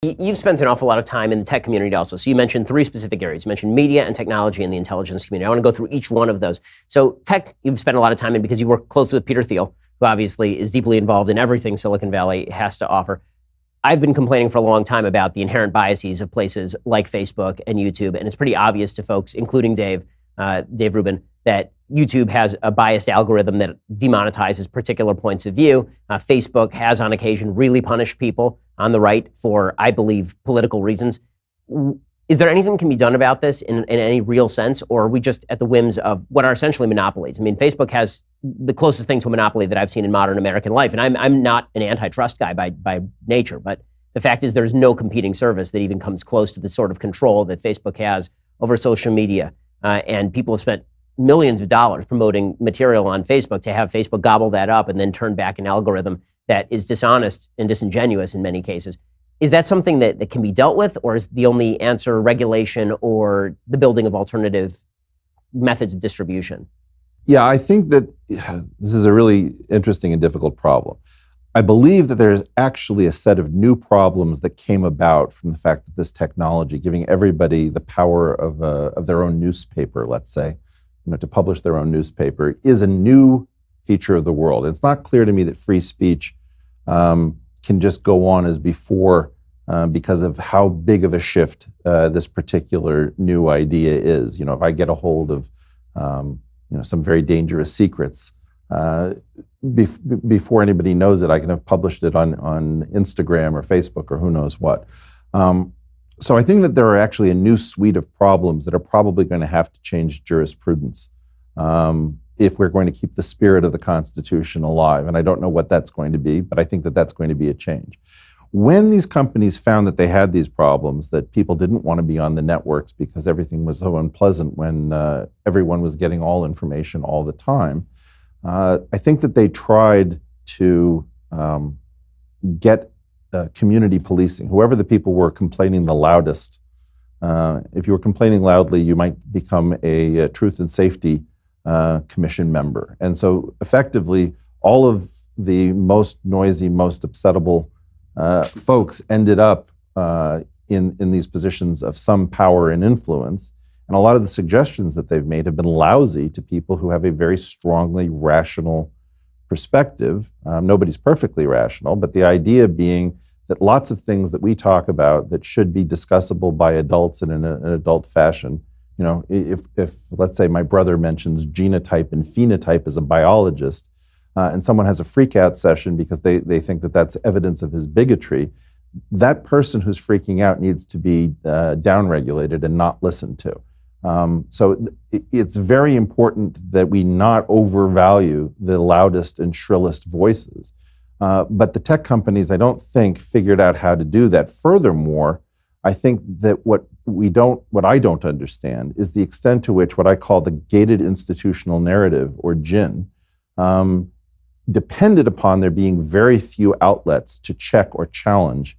You've spent an awful lot of time in the tech community also. So you mentioned three specific areas. You mentioned media and technology and the intelligence community. I want to go through each one of those. So tech, you've spent a lot of time in because you work closely with Peter Thiel, who obviously is deeply involved in everything Silicon Valley has to offer. I've been complaining for a long time about the inherent biases of places like Facebook and YouTube, and it's pretty obvious to folks, including Dave Rubin, that YouTube has a biased algorithm that demonetizes particular points of view. Facebook has on occasion really punished people on the right for, I believe, political reasons. Is there anything that can be done about this in any real sense, or are we just at the whims of what are essentially monopolies? I mean, Facebook has the closest thing to a monopoly that I've seen in modern American life, and I'm not an antitrust guy by nature, but the fact is there's no competing service that even comes close to the sort of control that Facebook has over social media, and people have spent millions of dollars promoting material on Facebook to have Facebook gobble that up and then turn back an algorithm that is dishonest and disingenuous in many cases. Is that something that can be dealt with, or is the only answer regulation or the building of alternative methods of distribution? Yeah, I think that this is a really interesting and difficult problem. I believe that there's actually a set of new problems that came about from the fact that this technology, giving everybody the power of their own newspaper, let's say, to publish their own newspaper, is a new feature of the world. It's not clear to me that free speech can just go on as before because of how big of a shift this particular new idea is. If I get a hold of some very dangerous secrets, before anybody knows it, I can have published it on Instagram or Facebook or who knows what. So I think that there are actually a new suite of problems that are probably going to have to change jurisprudence if we're going to keep the spirit of the Constitution alive. And I don't know what that's going to be, but I think that that's going to be a change. When these companies found that they had these problems, that people didn't want to be on the networks because everything was so unpleasant when everyone was getting all information all the time, I think that they tried to get community policing. Whoever the people were complaining the loudest, if you were complaining loudly, you might become a Truth and Safety Commission member. And so effectively, all of the most noisy, most upsettable folks ended up in these positions of some power and influence. And a lot of the suggestions that they've made have been lousy to people who have a very strongly rational perspective. Nobody's perfectly rational, but the idea being that lots of things that we talk about that should be discussable by adults in an adult fashion, if let's say my brother mentions genotype and phenotype as a biologist, and someone has a freak out session because they think that that's evidence of his bigotry, that person who's freaking out needs to be downregulated and not listened to. So it's very important that we not overvalue the loudest and shrillest voices. But the tech companies, I don't think, figured out how to do that. Furthermore, I think that what I don't understand is the extent to which what I call the gated institutional narrative, or GIN, depended upon there being very few outlets to check or challenge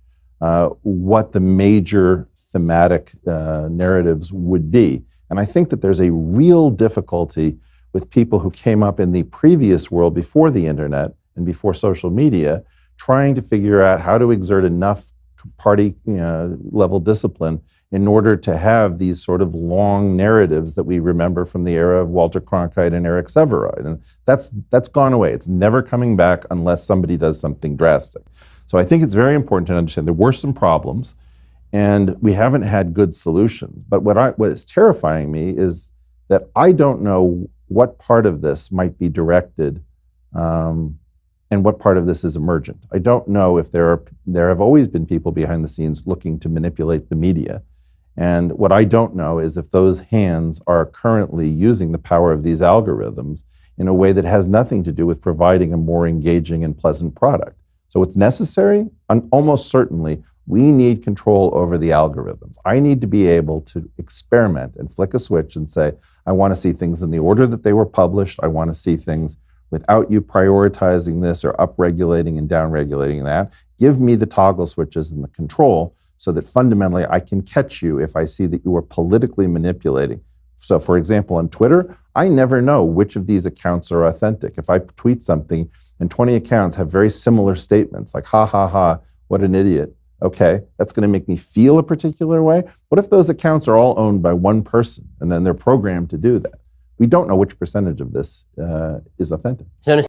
what the major thematic narratives would be. And I think that there's a real difficulty with people who came up in the previous world before the internet and before social media, trying to figure out how to exert enough party level discipline in order to have these sort of long narratives that we remember from the era of Walter Cronkite and Eric Sevareid. And that's gone away. It's never coming back unless somebody does something drastic. So I think it's very important to understand there were some problems, and we haven't had good solutions. But what is terrifying me is that I don't know what part of this might be directed and what part of this is emergent. I don't know if there have always been people behind the scenes looking to manipulate the media. And what I don't know is if those hands are currently using the power of these algorithms in a way that has nothing to do with providing a more engaging and pleasant product. So it's necessary, and almost certainly, we need control over the algorithms. I need to be able to experiment and flick a switch and say, I want to see things in the order that they were published. I want to see things without you prioritizing this or upregulating and downregulating that. Give me the toggle switches and the control so that fundamentally I can catch you if I see that you are politically manipulating. So for example, on Twitter, I never know which of these accounts are authentic. If I tweet something and 20 accounts have very similar statements like, ha, ha, ha, what an idiot, Okay, that's going to make me feel a particular way. What if those accounts are all owned by one person and then they're programmed to do that? We don't know which percentage of this is authentic. So